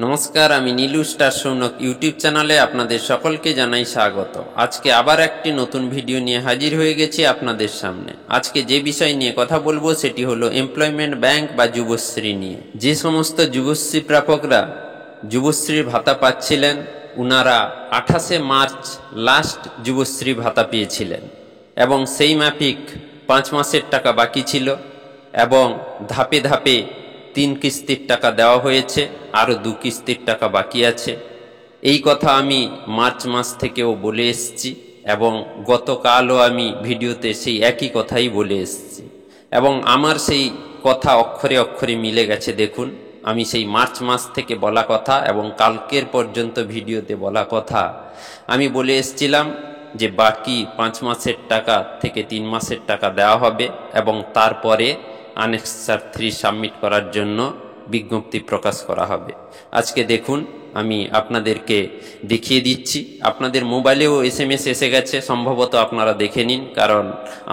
নমস্কার, আমি Nilu star Sounak YouTube চ্যানেলে আপনাদের সকলকে জানাই স্বাগত। আজকে আবার একটি নতুন ভিডিও নিয়ে হাজির হয়ে গেছি আপনাদের সামনে। আজকে যে বিষয় নিয়ে কথা বলবো সেটি হলো এমপ্লয়মেন্ট ব্যাংক বা যুবশ্রী নিয়ে। যে সমস্ত যুবশ্রী প্রাপকরা যুবশ্রীর ভাতা পাচ্ছিলেন, উনারা 28শে মার্চ লাস্ট যুবশ্রী ভাতা পেয়েছিলেন এবং সেই মাফিক 5 মাসের টাকা বাকি ছিল এবং ধাপে ধাপে 3 কিস্তির টাকা দেওয়া হয়েছে, আরও 2 কিস্তির টাকা বাকি আছে। এই কথা আমি মার্চ মাস থেকেও বলে এসেছি এবং গতকালও আমি ভিডিওতে সেই একই কথাই বলে এসেছি এবং আমার সেই কথা অক্ষরে অক্ষরে মিলে গেছে। দেখুন, আমি সেই মার্চ মাস থেকে বলা কথা এবং কালকের পর্যন্ত ভিডিওতে বলা কথা আমি বলে এসেছিলাম যে বাকি 5 মাসের টাকা থেকে 3 মাসের টাকা দেওয়া হবে এবং তারপরে আনেক্সার 3 সাবমিট করার জন্য বিজ্ঞপ্তি প্রকাশ করা হবে। আজকে দেখুন, আমি আপনাদেরকে দেখিয়ে দিচ্ছি। আপনাদের মোবাইলেও SMS এসে গেছে, সম্ভবত আপনারা দেখে নিন, কারণ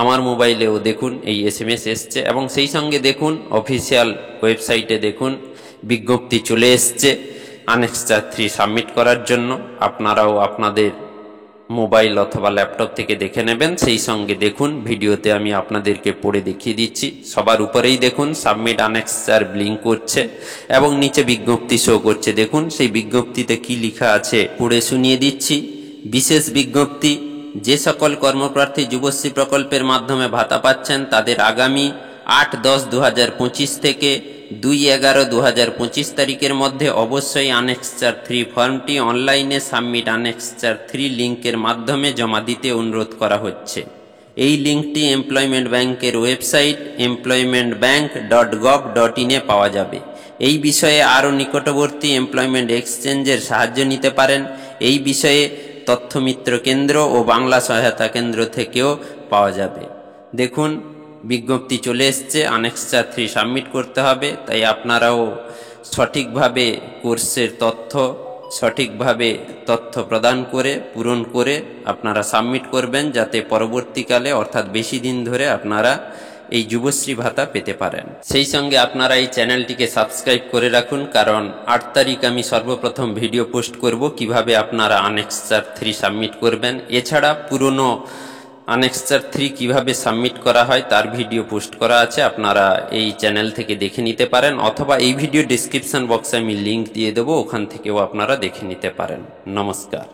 আমার মোবাইলেও দেখুন এই SMS এসছে এবং সেই সঙ্গে দেখুন অফিসিয়াল ওয়েবসাইটে দেখুন বিজ্ঞপ্তি চলে এসছে আনেক্সার 3 সাবমিট করার জন্য। আপনারাও আপনাদের মোবাইল অথবা ল্যাপটপ থেকে দেখে নেবেন। সেই সঙ্গে দেখুন ভিডিওতে আমি আপনাদেরকে পড়ে দেখিয়ে দিচ্ছি। সবার উপরেই দেখুন সাবমিট আনেক্সার ব্লিঙ্ক করছে এবং নিচে বিজ্ঞপ্তি শো করছে। দেখুন সেই বিজ্ঞপ্তিতে কি লেখা আছে পড়ে শুনিয়ে দিচ্ছি। বিশেষ বিজ্ঞপ্তি, যে সকল কর্মপ্রার্থী যুবশ্রী প্রকল্পের মাধ্যমে ভাতা পাচ্ছেন তাদের আগামী 8-10-2025 থেকে 2-11-2025 তারিখের মধ্যে অবশ্যই আনেক্সার 3 ফর্মটি অনলাইনে সাবমিট আনেক্সার 3 লিঙ্কের মাধ্যমে জমা দিতে অনুরোধ করা হচ্ছে। এই লিঙ্কটি এমপ্লয়মেন্ট ব্যাংকের ওয়েবসাইট employmentbank.gov.in এ পাওয়া যাবে। এই বিষয়ে আরও নিকটবর্তী এমপ্লয়মেন্ট এক্সচেঞ্জের সাহায্য নিতে পারেন। এই বিষয়ে তথ্যমিত্র কেন্দ্র ও বাংলা সহায়তা কেন্দ্র থেকেও পাওয়া যাবে। দেখুন বিজ্ঞপ্তি চলে এসছে, আনেক্সার 3 সাবমিট করতে হবে। তাই আপনারাও সঠিকভাবে কোর্সের সঠিকভাবে তথ্য প্রদান করে পূরণ করে আপনারা সাবমিট করবেন, যাতে পরবর্তীকালে অর্থাৎ বেশি দিন ধরে আপনারা এই যুবশ্রী ভাতা পেতে পারেন। সেই সঙ্গে আপনারা এই চ্যানেলটিকে সাবস্ক্রাইব করে রাখুন, কারণ 8 তারিখ আমি সর্বপ্রথম ভিডিও পোস্ট করব কিভাবে আপনারা আনেক্সার 3 সাবমিট করবেন। এছাড়া পুরনো আনেক্সার 3 কিভাবে সাবমিট করা হয় তার ভিডিও পোস্ট করা আছে, আপনারা এই চ্যানেল থেকে দেখে নিতে পারেন, অথবা এই ভিডিও ডেসক্রিপশন বক্সে আমি লিংক দিয়ে দেবো, ওখান থেকেও আপনারা দেখে নিতে পারেন। নমস্কার।